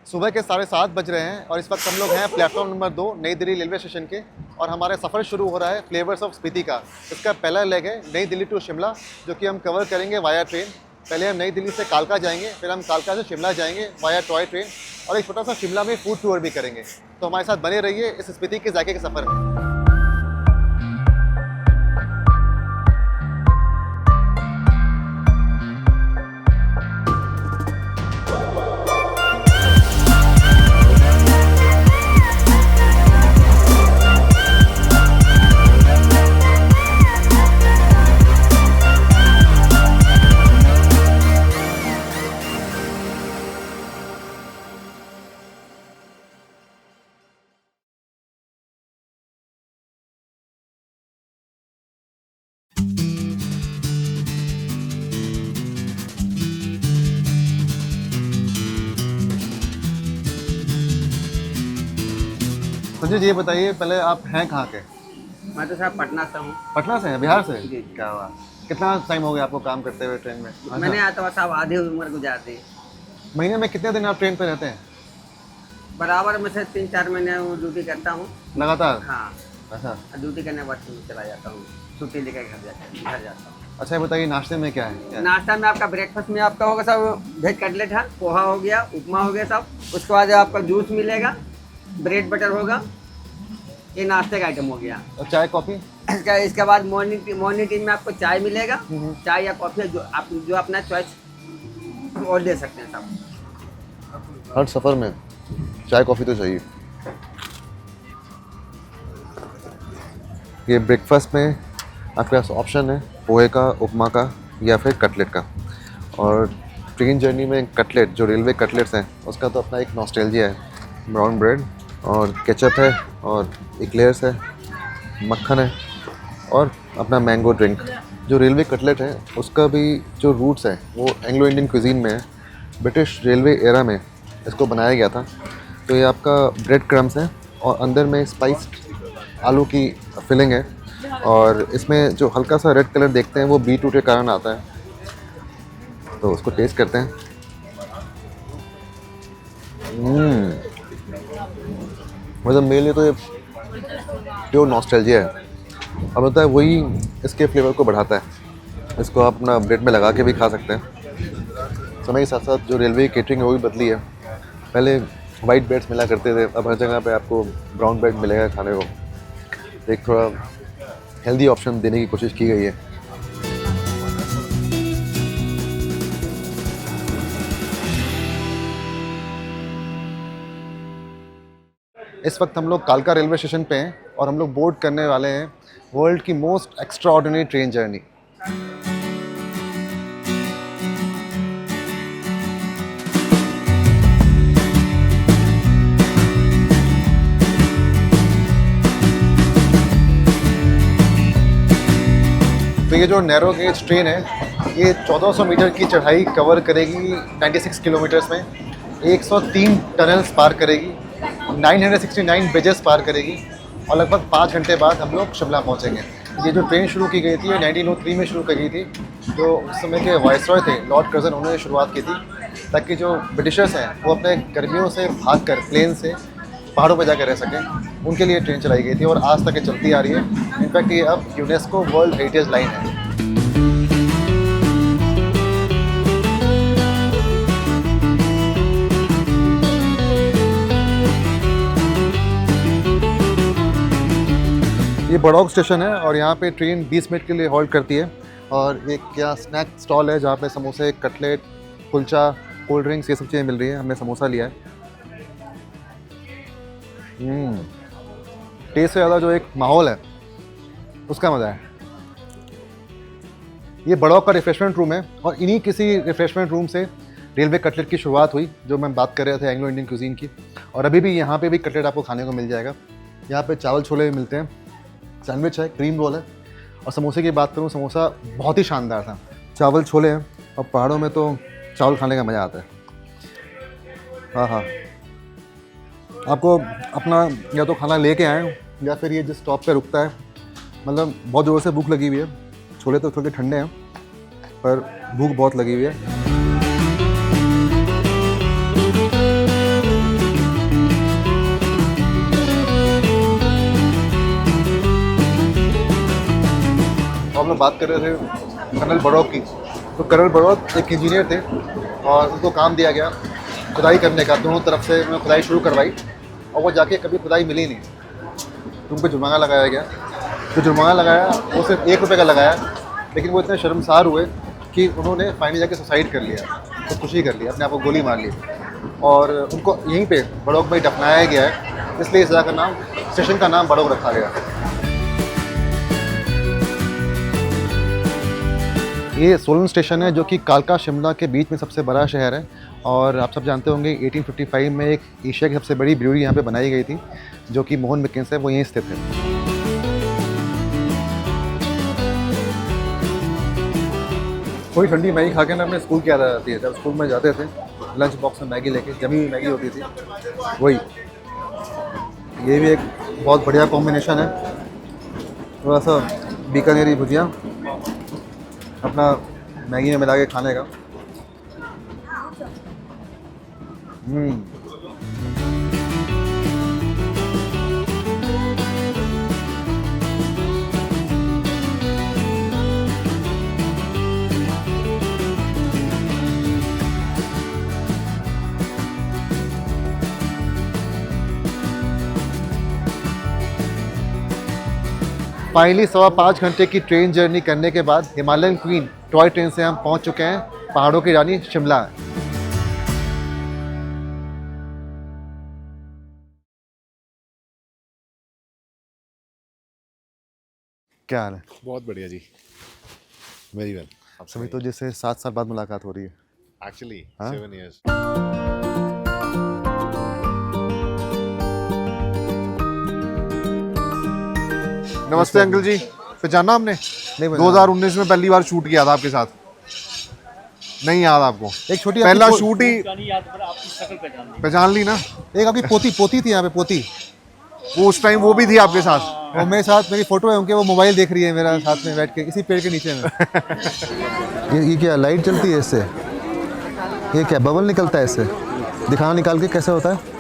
सुबह के 7:30 बज रहे हैं और इस वक्त हम लोग हैं प्लेटफॉर्म नंबर 2 नई दिल्ली रेलवे स्टेशन के। और हमारा सफ़र शुरू हो रहा है फ्लेवर्स ऑफ स्पीति का। इसका पहला लेग है नई दिल्ली टू शिमला, जो कि हम कवर करेंगे वाया ट्रेन। पहले हम नई दिल्ली से कालका जाएंगे, फिर हम कालका से शिमला जाएंगे वाया टॉय ट्रेन, और एक छोटा सा शिमला में फूड टूर भी करेंगे। तो हमारे साथ बने रहिए इस स्पीति के जायके के सफ़र में। संजय जी, ये बताइए पहले आप हैं कहाँ के? मैं तो साहब पटना से हूँ। पटना से हैं? बिहार से? जी। क्या हुआ, कितना टाइम हो गया आपको काम करते हुए ट्रेन में? मैंने आता हुआ साहब आधी उम्र गुजार दी। महीने में कितने दिन आप ट्रेन पे रहते हैं? बराबर में से 3-4 महीने वो ड्यूटी करता हूँ लगातार? हाँ। अच्छा ड्यूटी करने के बाद फिर चला जाता हूँ, छुट्टी लेकर घर जाता हूँ। अच्छा, ये बताइए नाश्ते में क्या है? नाश्ता में आपका ब्रेकफास्ट में आपका होगा सब वेज कटलेट है, पोहा हो गया, उपमा हो गया सब। उसके बाद आपका जूस मिलेगा, ब्रेड बटर होगा। ये नाश्ते का आइटम हो गया। और चाय कॉफ़ी? इसके बाद मॉर्निंग टीम में आपको चाय मिलेगा, चाय या कॉफ़ी जो अपना चॉइस और दे सकते हैं सब। हर सफ़र में चाय कॉफ़ी तो चाहिए। ये ब्रेकफास्ट में आपके पास ऑप्शन है पोहे का, उपमा का या फिर कटलेट का। और ट्रेन जर्नी में कटलेट, जो रेलवे कटलेट्स हैं, उसका तो अपना एक नॉस्टैल्जिया है। ब्राउन ब्रेड और केचप है और एक्लेयर्स है, मक्खन है और अपना मैंगो ड्रिंक। जो रेलवे कटलेट है उसका भी जो रूट्स है वो एंग्लो इंडियन क्विजीन में है। ब्रिटिश रेलवे एरा में इसको बनाया गया था। तो ये आपका ब्रेड क्रम्स है और अंदर में स्पाइस्ड आलू की फिलिंग है, और इसमें जो हल्का सा रेड कलर देखते हैं वो बीटरूट के कारण आता है। तो उसको टेस्ट करते हैं। मतलब मेरे लिए तो ये प्योर नॉस्टैल्जिया है। अब होता है वही इसके फ्लेवर को बढ़ाता है। इसको आप अपना ब्रेड में लगा के भी खा सकते हैं। समय के साथ साथ जो रेलवे की केटरिंग है वो भी बदली है। पहले वाइट ब्रेड्स मिला करते थे, अब हर जगह पे आपको ब्राउन ब्रेड मिलेगा खाने को। एक थोड़ा हेल्दी ऑप्शन देने की कोशिश की गई है। इस वक्त हम लोग कालका रेलवे स्टेशन पे हैं और हम लोग बोर्ड करने वाले हैं वर्ल्ड की मोस्ट एक्स्ट्राऑर्डिनरी ट्रेन जर्नी। तो ये जो नैरो गेज ट्रेन है ये 1400 मीटर की चढ़ाई कवर करेगी 96 किलोमीटर्स में, 103 टनल्स पार करेगी, 969 ब्रिजेस पार करेगी, और लगभग 5 घंटे बाद हम लोग शिमला पहुंचेंगे। ये जो ट्रेन शुरू की गई थी ये 1903 में शुरू की गई थी। जो उस समय के वाइसरॉय थे लॉर्ड कर्जन, उन्होंने शुरुआत की थी ताकि जो ब्रिटिशर्स हैं वो अपने गर्मियों से भाग कर प्लेन से पहाड़ों पर जाकर रह सकें। उनके लिए ट्रेन चलाई गई थी और आज तक ये चलती आ रही है। इनफैक्ट ये अब यूनेस्को वर्ल्ड हेरिटेज लाइन है। ये बड़ौग स्टेशन है और यहाँ पे ट्रेन 20 मिनट के लिए हॉल्ट करती है। और ये क्या स्नैक स्टॉल है जहाँ पे समोसे, कटलेट, कुलचा, कोल्ड ड्रिंक्स, ये सब चीज़ें मिल रही है। हमने समोसा लिया है। टेस्ट से ज़्यादा जो एक माहौल है उसका मज़ा है। ये बड़ौग का रिफ्रेशमेंट रूम है और इन्हीं किसी रिफ्रेशमेंट रूम से रेलवे कटलेट की शुरुआत हुई, जो मैं बात कर रहे थे एंग्लो इंडियन क्यूजीन की। और अभी भी यहाँ पे भी कटलेट आपको खाने को मिल जाएगा। यहाँ पे चावल छोले भी मिलते हैं, सैंडविच है, क्रीम रोल है। और समोसे की बात करूँ, समोसा बहुत ही शानदार था। चावल छोले हैं और पहाड़ों में तो चावल खाने का मज़ा आता है। हाँ हाँ, आपको अपना या तो खाना लेके आएँ या फिर ये जिस स्टॉप पे रुकता है, मतलब बहुत ज़ोर से भूख लगी हुई है। छोले तो थोड़े ठंडे हैं पर भूख बहुत लगी हुई है। में बात कर रहे थे कर्नल बड़ौत की, तो कर्नल बड़ौत एक इंजीनियर थे और उनको काम दिया गया खुदाई करने का। दोनों तरफ से उन्होंने खुदाई शुरू करवाई और वो जाके कभी खुदाई मिली नहीं, तो उनको जुर्माना लगाया गया। तो जुर्माना लगाया वो सिर्फ 1 रुपये का लगाया, लेकिन वो इतने शर्मसार हुए कि उन्होंने फाइनली जाके सुसाइड कर लिया, खुदकुशी कर लिया, अपने आप को गोली मार ली और उनको यहीं पे बड़ौत में दफनाया गया है। इसलिए इस जगह का नाम, स्टेशन का नाम बड़ौत रखा गया। ये सोलन स्टेशन है जो कि कालका शिमला के बीच में सबसे बड़ा शहर है और आप सब जानते होंगे 1855 में एक एशिया की सबसे बड़ी ब्रूअरी यहाँ पे बनाई गई थी जो कि मोहन मैकिन्स है, वो यहीं स्थित है। थोड़ी ठंडी मैगी खा के ना अपने स्कूल की याद आ जाती है। जब स्कूल में जाते थे लंच बॉक्स में मैगी लेके, जमी हुई मैगी होती थी वही। ये भी एक बहुत बढ़िया कॉम्बिनेशन है, थोड़ा सा बीकानेरी भुजिया अपना मैगी में मिला के खाने का। फाइनली 5.25 घंटे की ट्रेन जर्नी करने के बाद हिमालयन क्वीन टॉय ट्रेन से हम पहुंच चुके हैं पहाड़ों की रानी शिमला। क्या हाल है? बहुत बढ़िया जी, वेरी वेल। सभी तो जैसे 7 साल बाद मुलाकात हो रही है। एक्चुअली हाँ? 7 years। नमस्ते अंकल जी, पहचाना हमने? नहीं 2019 में पहली बार शूट किया था आपके साथ, नहीं याद आपको? एक छोटी पहला आपकी शूट ही पहचान ली ना? एक आपकी पोती थी यहाँ पे, पोती, वो उस टाइम वो भी थी आपके साथ। और मेरे साथ मेरी फोटो है उनके, वो मोबाइल देख रही है मेरा साथ में बैठ के इसी पेड़ के नीचे में। ये क्या लाइट चलती है इससे? ये क्या बबल निकलता है इससे? दिखाना निकाल के कैसे होता है?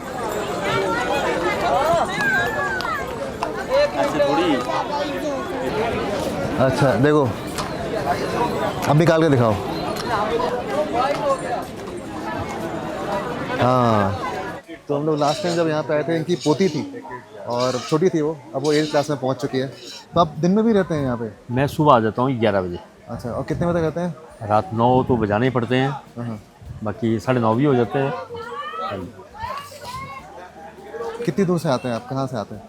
अच्छा देखो, अब निकाल के दिखाओ। हाँ, तो हम लोग लास्ट टाइम जब यहाँ पे आए थे इनकी पोती थी और छोटी थी वो, अब वो 8th क्लास में पहुँच चुकी है। तो आप दिन में भी रहते हैं यहाँ पे? मैं सुबह आ जाता हूँ 11 बजे। अच्छा, और कितने बजे तक रहते हैं? रात 9 तो बजाने ही पड़ते हैं, हाँ। बाकी 9:30 भी हो जाते हैं। कितनी दूर से आते हैं आप, कहाँ से आते हैं?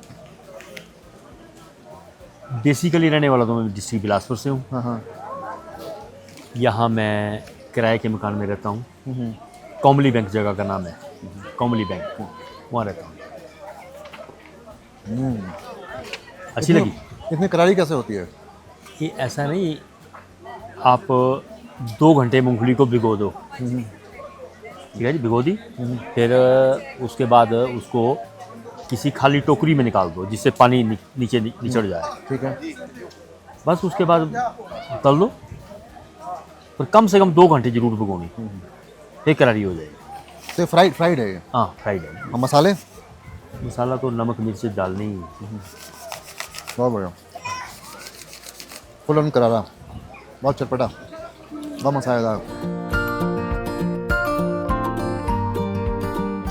बेसिकली रहने वाला तो मैं डिस्ट्रिक्ट बिलासपुर से हूँ। हाँ हाँ। यहाँ मैं किराए के मकान में रहता हूँ। कॉमली बैंक जगह का नाम है, कॉमली बैंक, वहाँ रहता हूँ। अच्छी लगी? इतनी करारी कैसे होती है? ये ऐसा नहीं, आप 2 घंटे मूंगफली को भिगो दो, ठीक है जी, भिगो दी, फिर उसके बाद उसको किसी खाली टोकरी में निकाल दो जिससे पानी नीचे निचड़ जाए, ठीक है। बस उसके बाद तल दो, पर कम से कम 2 घंटे जरूर भिगोनी, फिर करारी हो जाएगी। तो फ्राइड है ये? हाँ, फ्राइड है। और मसाले? मसाला तो नमक मिर्च डालनी ही। बहुत बढ़िया, फुल ऑन करारा, बहुत चटपटा, बहुत मसालेदार।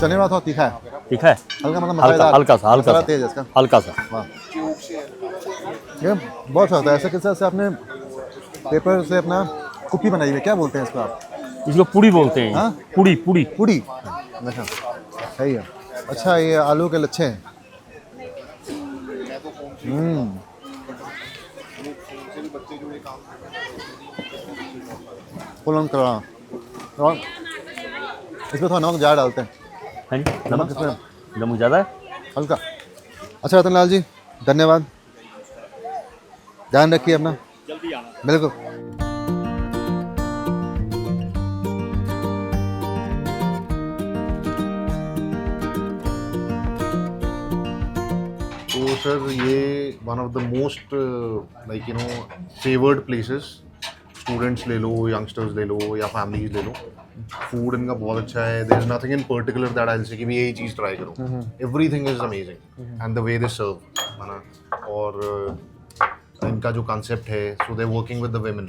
चने वाला थोड़ा तीखा है। ठीक है, हल्का मतलब हल्का मसालेदार, हल्का सा, मसाला तेज है इसका। हल्का सा। वाह, ये बहुत अच्छा होता है। ऐसे किस से आपने पेपर से अपना कुप्पी बनाई है, क्या बोलते हैं इसको आप? इसको पूड़ी बोलते हैं। हाँ? पूड़ी पूड़ी पूड़ी, अच्छा सही है। अच्छा, ये आलू के लच्छे हैं। फुल ऑन करारा, और इसमें थोड़ा नमक ज़्यादा डालते हैं। है जी, नमक इसमें नमक ज़्यादा है। हल्का। अच्छा रतन लाल जी, धन्यवाद, ध्यान रखिए अपना, जल्दी आना। बिल्कुल। तो सर ये one of the most like you know favoured places, students ले लो, यंगस्टर्स ले लो या फैमिलीज ले लो, फूड इनका बहुत अच्छा है। There is nothing in particular that I will say कि मैं यही चीज़ ट्राई करूँ। Everything is amazing and the way they serve, है ना। और इनका जो कॉन्सेप्ट है, so they working with the women,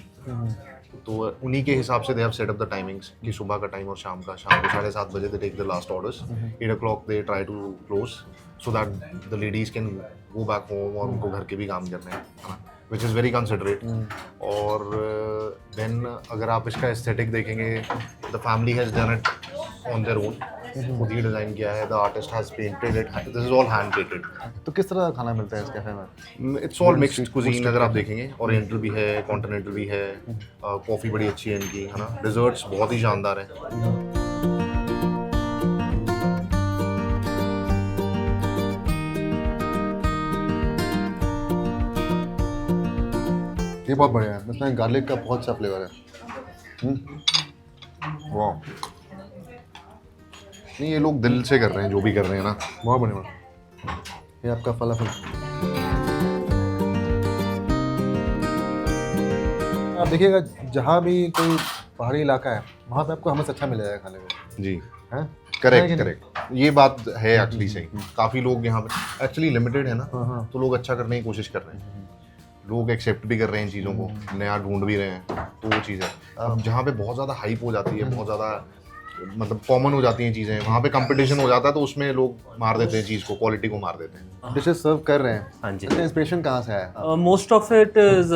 तो उन्हीं के हिसाब से दे हैव सेट अप द टाइमिंग्स कि सुबह का टाइम और शाम को 7:30 बजे they take the last orders, 8 o'clock they try to close so that the ladies can go back home और उनको घर के भी काम करने हैं, विच इज़ वेरी कंसिडरेट। और देन अगर आप इसका एस्थेटिक देखेंगे, the family has done it on their own, खुद ही डिज़ाइन किया है, the artist has painted it, this is all hand painted. तो किस तरह का खाना मिलता है इस कैफे में? इट्स ऑल मिक्स्ड कुजीन अगर आप देखेंगे, ओरिएंटल भी है, कॉन्टिनेंटल भी है, कॉफ़ी बड़ी अच्छी है इनकी, है ना, डिज़र्ट्स बहुत ही शानदार हैं। ये बहुत बढ़िया है, इसमें गार्लिक का बहुत अच्छा फ्लेवर है। वाह, नहीं ये लोग दिल से कर रहे हैं जो भी कर रहे हैं ना, बहुत बढ़िया। ये आपका फलाफल, आप देखिएगा जहाँ भी कोई पहाड़ी इलाका है वहाँ पे आपको हमस अच्छा मिलेगा खाने को। जी हैं? करेक्ट करेक्ट, ये बात है एक्चुअली सही। काफ़ी लोग यहाँ पे एक्चुअली लिमिटेड है ना, हाँ। तो लोग अच्छा करने की कोशिश कर रहे हैं, लोग एक्सेप्ट भी कर रहे हैं इन चीज़ों को, नया ढूंढ भी रहे हैं, तो वो चीज़ है। अब जहाँ पे बहुत ज़्यादा हाइप हो जाती है, बहुत ज़्यादा मतलब कॉमन हो जाती हैं चीज़ें, वहाँ पे कंपटीशन हो जाता है, तो उसमें लोग मार देते हैं चीज़ को, क्वालिटी को मार देते हैं। डिशेस सर्व कर रहे हैं, हाँ जी। इसका इंस्पिरेशन कहाँ से आया? Most of it is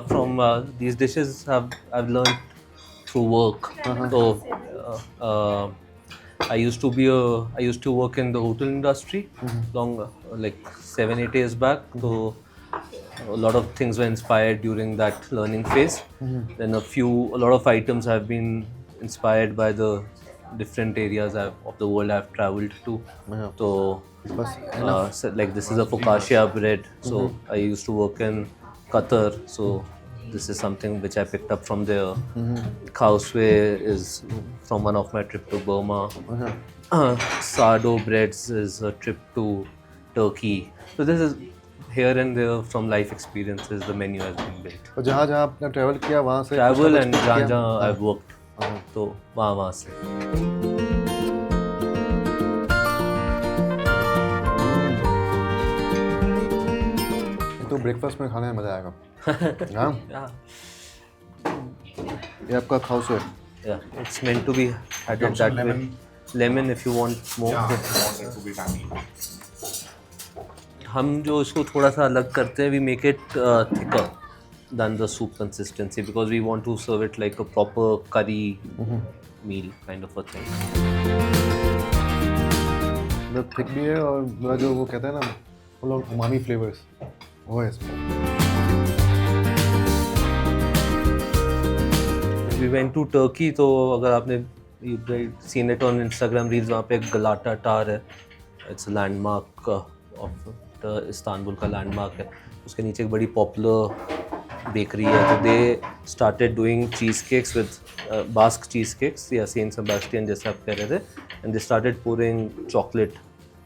from these dishes I've learned through work. So I used to work in the hotel industry long like 7-8 years back. So a lot of things were inspired during that learning phase. Then a lot of items have been inspired by the different areas of the world I've traveled to. So so like this is a focaccia bread. So I used to work in Qatar. So this is something which I picked up from there. Khawswe is from one of my trip to Burma. Sardo breads is a trip to Turkey. So this is here and there from life experiences. The menu has been built. तो जहाँ जहाँ आपने travel किया वहाँ से Travel कुछ and ना जहाँ कुछ जहाँ I've worked. तो वहाँ से. तो ब्रेकफास्ट में खाने में मज़ा आएगा। हाँ, Yeah. ये आपका खाउसो है। Yeah, it's meant to be added that way. Lemon if you want more. हम जो इसको थोड़ा सा अलग करते हैं, we make it thicker than the soup consistency because we want to serve it like a proper curry meal kind of a thing. मतलब thick भी है और मेरा जो वो कहते हैं ना फुल ऑफ उमामी फ्लेवर्स वो है इसमें। We went to Turkey, तो अगर आपने you've seen it on Instagram reels, वहाँ पे गलाटा टार है, it's a landmark of the Istanbul का landmark है, उसके नीचे एक बड़ी popular bakery है, तो they started doing cheesecakes with Basque cheesecakes या Saint Sebastian जैसे आप कह रहे थे, and they started pouring chocolate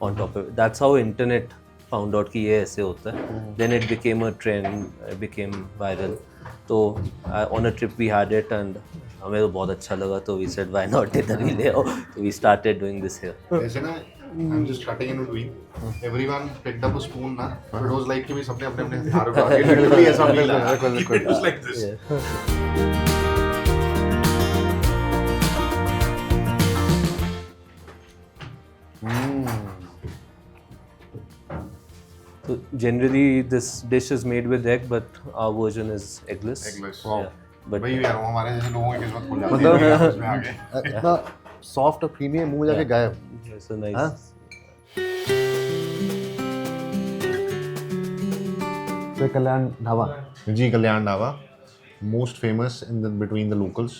on top of it. That's how internet found out कि ये ऐसे होता है. Then it became a trend, it became viral. तो on a trip we had it and हमें तो बहुत अच्छा लगा, तो we said why not इधर ही ले आओ, so we started doing this here. ऐसे ना I'm just cutting in between. Everyone picked up a spoon ना, it was like कि भी सबने अपने अपने हथियार उठा के literally ऐसा मिला. It was like this. So generally this dish is made with egg, but our version is eggless. Eggless. Yeah. But भाई यार वो हमारे जैसे लोगों की किस्मत खुल जाती है मतलब उसमें आगे. इतना सॉफ्ट और क्रीमी है, मुंह में जाके गायब। it's a nice. हाँ? तो Kalyan Dhaba ji Kalyan Dhaba most famous in between the locals.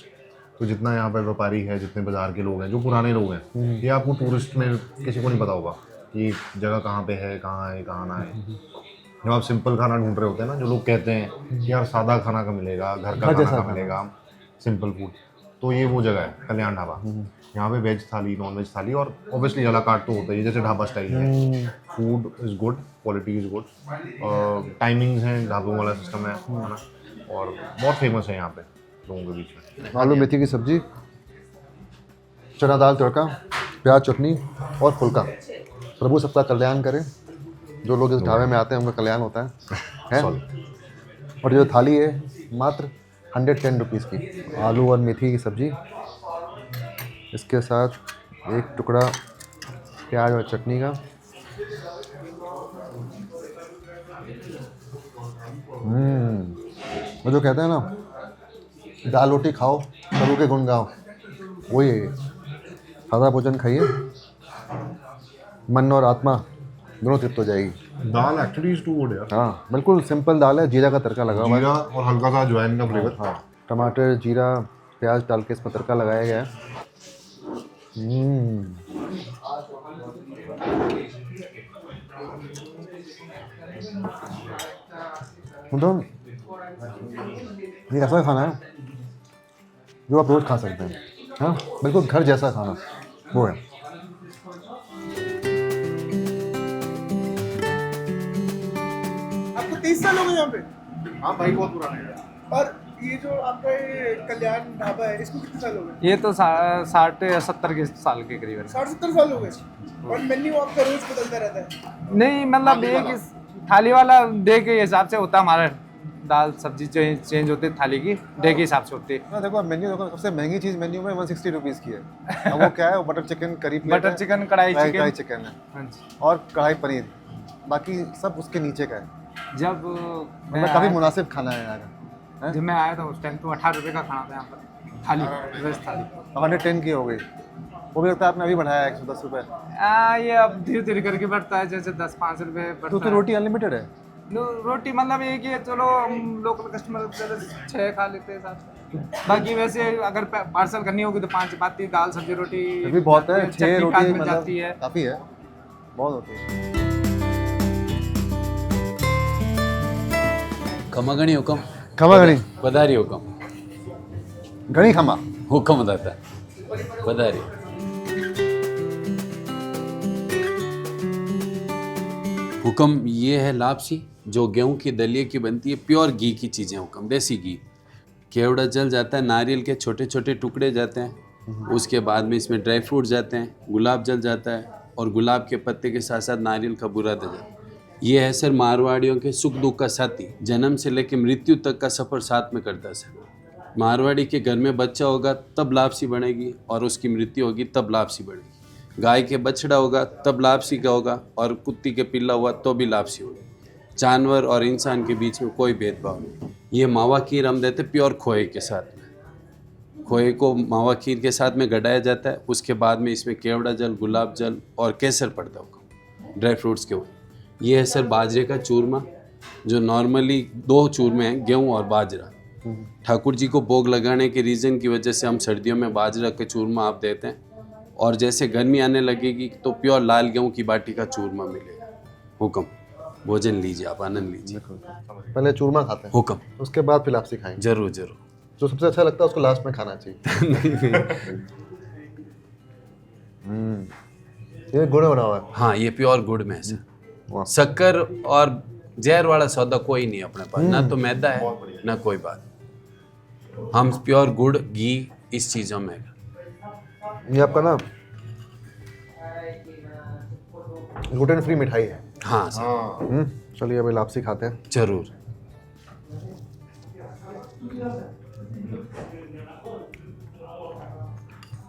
तो जितना यहाँ पर व्यापारी है, जितने बाजार के लोग हैं, जो पुराने लोग हैं, ये आपको टूरिस्ट में किसी को नहीं पता होगा कि जगह कहाँ पे है, कहाँ ना है. जब आप सिंपल खाना ढूंढ रहे होते हैं ना, जो लोग कहते हैं कि यार सादा खाना का मिलेगा, घर का खाना का मिलेगा, सिंपल फूड, तो ये वो जगह है कल्याण ढाबा. यहाँ पे वेज थाली, नॉन वेज थाली और ऑब्वियसली अला काट तो होता है, जैसे ढाबा स्टाइल है. Food is good, quality is good, timings हैं, ढाबों वाला सिस्टम है ना, और बहुत फेमस है यहाँ पे लोगों के बीच में. आलू मेथी की सब्जी, चना दाल तड़का, प्याज चटनी और फुल्का। प्रभु सबका कल्याण करें। जो लोग इस ढाबे में आते हैं उनका कल्याण होता है? और जो थाली है मात्र 110 रुपीज़ की, आलू और मेथी की सब्जी, इसके साथ एक टुकड़ा प्याज और चटनी का। वो जो कहते हैं ना, दाल रोटी खाओ प्रभु के गुण गाओ, वही है। सादा भोजन खाइए, मन और आत्मा दोनों तृप्त हो जाएगी। दाल एक्चुअली इज टू गुड यार। हाँ बिल्कुल सिंपल दाल है, जीरा का तड़का लगा हुआ है। जीरा और हल्का सा अजवाइन का फ्लेवर। हाँ, टमाटर जीरा प्याज डाल के इसमें तड़का लगाया गया है। मतलब ये ऐसा खाना है जो आप रोज खा सकते हैं। हाँ बिल्कुल घर जैसा खाना वो है। आपको 30 साल हो गए यहाँ पे? हाँ भाई बहुत पुराना है। और ये जो आपका ये कल्याण ढाबा है, इसको कितने साल हो गए? ये तो 60 या 70 के साल के करीब है। 60-70 साल हो गए। और मेन्यू आपका रोज बदलता रहता है? नहीं मतलब एक थाली वाला डे के हिसाब से होता है हमारा। दाल सब्जी चेंज होती है, थाली की डे के हिसाब से होती है। हाँ देखो मेन्यू देखो, सबसे महंगी चीज़ मेन्यू में 160 रुपीज़ की है। अब वो क्या है, वो butter chicken curry plate butter है, चिकन, कढ़ाई चिकन चिकन है हाँ जी। और कढ़ाई पनीर, बाकी सब उसके नीचे का है। जब मतलब काफ़ी मुनासिब खाना है यहाँ का। जब मैं आया था उस टाइम तो 18 रुपये का खाना था यहाँ पर थाली, वेज थाली। 110 की हो गई, वो भी लगता है आपने अभी बढ़ाया है 110 रुपये। ये अब धीरे धीरे करके बढ़ता है, जैसे 10-5 रुपये तो बढ़ता है। रोटी अनलिमिटेड है? रोटी मतलब एक ही है, चलो हम लोकल कस्टमर 6 खा लेते हैं साथ। बाकी वैसे अगर पार्सल करनी होगी तो 5 चपाती दाल सब्जी रोटी ये भी बहुत है, 6 चटनी रोटी काट में मतलब जाती है। काफ़ी है, बहुत होती है। खमा घणी हुकम खमा घणी पधारी हुकम घणी खमा हुकम दाता पधारी। हुकम ये है लापसी, जो गेहूं की दलिए की बनती है, प्योर घी की चीज़ें हुकम, देसी घी। केवड़ा जल जाता है, नारियल के छोटे छोटे टुकड़े जाते हैं, उसके बाद में इसमें ड्राई फ्रूट जाते हैं, गुलाब जल जाता है और गुलाब के पत्ते के साथ साथ नारियल का बुरा दे जाता है। ये है सर मारवाड़ियों के सुख दुख का साथी, जन्म से लेकर मृत्यु तक का सफ़र साथ में करता है सर। मारवाड़ी के घर में बच्चा होगा तब लापसी बनेगी और उसकी मृत्यु होगी तब लापसी बनेगी। गाय के बछड़ा होगा तब लापसी का होगा और कुत्ती के पिल्ला हुआ तो भी लापसी होगी। जानवर और इंसान के बीच में कोई भेदभाव नहीं। ये मावा खीर हम देते प्योर खोए के साथ में। खोए को मावा खीर के साथ में गढ़ाया जाता है, उसके बाद में इसमें केवड़ा जल, गुलाब जल और केसर पड़ता होगा ड्राई फ्रूट्स के ऊपर। ये है सर बाजरे का चूरमा, जो नॉर्मली 2 चूरमे हैं, गेहूं और बाजरा। ठाकुर जी को भोग लगाने के रीज़न की वजह से हम सर्दियों में बाजरा का चूरमा आप देते हैं, और जैसे गर्मी आने लगेगी तो प्योर लाल गेहूं की बाटी का चूरमा मिलेगा। हुक्म, भोजन लीजिए, आप आनंद लीजिए। पहले चूरमा खाते हैं, हुक्म, उसके बाद फिर लापसी खाएंगे। जरूर जरूर। जो सबसे अच्छा लगता है उसको लास्ट में खाना चाहिए। ये गुड़ बना हुआ है। हाँ, ये प्योर गुड़ में है सर। वाह। शक्कर और जहर वाला सौदा कोई नहीं अपने पास, ना तो मैदा है ना कोई बात। हम प्योर गुड़ घी इस चीज़ों में है। ये आपका ना ग्लूटेन फ्री मिठाई है। हाँ सर, चलिए अभी लापसी खाते हैं। जरूर।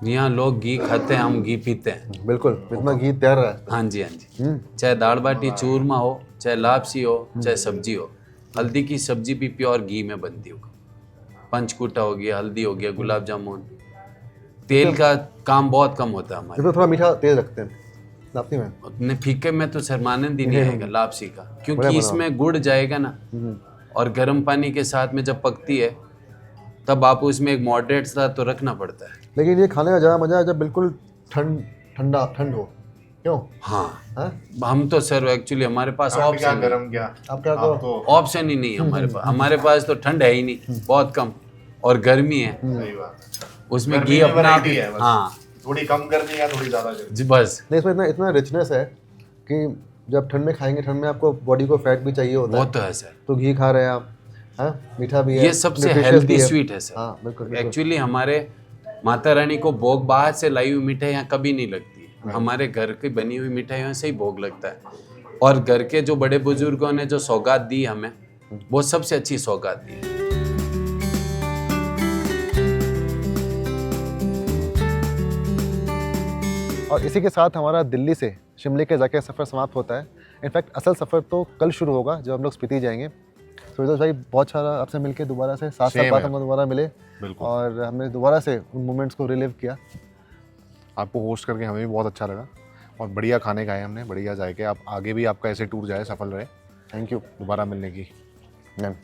यहाँ लोग घी खाते हैं, हम घी पीते हैं। बिल्कुल, इतना घी तैर रहा है। हाँ जी, हाँ जी। चाहे दाल बाटी चूरमा हो, चाहे लापसी हो, चाहे सब्जी हो। हल्दी की सब्जी भी प्योर घी में बनती हो। पंचकूटा हो गया, हल्दी हो गया, गुलाब जामुन। तेल का काम बहुत कम होता है हमारे। इसमें थोड़ा मीठा तेज रखते हैं लापसी में। उतने फीके में तो शर्मानंद ही नहीं आएगा लापसी का, बढ़िया क्योंकि बना। इसमें गुड़ जाएगा ना, और गर्म पानी के साथ में जब पकती है तब आप उसमें एक मॉडरेट सा तो रखना पड़ता है। लेकिन ये खाने का ज़्यादा मज़ा है जब बिल्कुल ठंड हो। क्यों? हाँ, हाँ? हम तो सर एक्चुअली हमारे पास क्या ऑप्शन गरम क्या आप क्या आप तो ऑप्शन ही नहीं है हमारे पास। हमारे पास तो ठंड है ही नहीं, बहुत कम, और गर्मी है, सही बात है। उसमें गर्मी घी में अपना आप variety है बस। हाँ थोड़ी कम करनी है, थोड़ी ज्यादा करनी जी, बस नहीं, इसमें इतना इतना रिचनेस है कि जब ठंड में खाएंगे, ठंड में आपको बॉडी को फैट भी चाहिए होता वो है, तो है सर। तो घी खा रहे हैं आप। हाँ, मीठा भी है, ये सबसे nutritious हेल्दी भी है। स्वीट है सर। हाँ बिल्कुल, बिल्कुल। एक्चुअली हमारे माता रानी को भोग बाहर से लाई हुई मिठाई यहाँ कभी नहीं लगती है। हमारे घर की बनी हुई मिठाइयों से ही भोग लगता है। और घर के जो बड़े बुजुर्गों ने जो सौगात दी हमें, वो सबसे अच्छी सौगात दी है। और इसी के साथ हमारा दिल्ली से शिमले के जाके सफ़र समाप्त होता है। इनफैक्ट असल सफ़र तो कल शुरू होगा जब हम लोग स्पीति जाएंगे। तो विदोष भाई, बहुत सारा आपसे मिलके दोबारा से 7 साल Same बाद है। हम दोबारा मिले बिल्कुल। और हमने दोबारा से उन मोमेंट्स को रिलीव किया। आपको होस्ट करके हमें भी बहुत अच्छा लगा और बढ़िया खाने खाए हमने, बढ़िया जाके। आप आगे भी आपका ऐसे टूर जाए, सफल रहे। थैंक यू दोबारा मिलने की। मैम।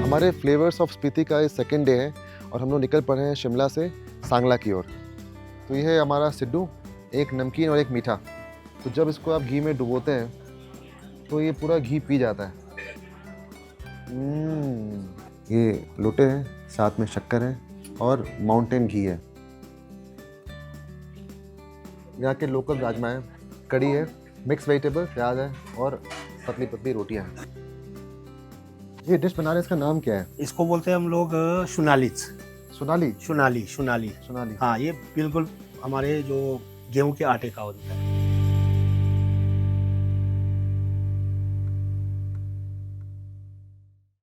हमारे फ्लेवर्स ऑफ स्पीति का इस सेकेंड डे है और हम लोग निकल पड़े हैं शिमला से सांगला की ओर। तो ये है हमारा सिड्डू, एक नमकीन और एक मीठा। तो जब इसको आप घी में डुबोते हैं तो ये पूरा घी पी जाता है। ये लोटे हैं, साथ में शक्कर है और माउंटेन घी है। यहाँ के लोकल राजमा है, कड़ी है, मिक्स वेजिटेबल, प्याज है और पतली पतली रोटियाँ हैं। ये डिश बना रहे हैं, इसका नाम क्या है? इसको बोलते हैं हम लोग सोनालीच। सोनाली? सोनाली। सोनाली। हाँ, ये बिल्कुल हमारे जो गेहूं के आटे का होता है।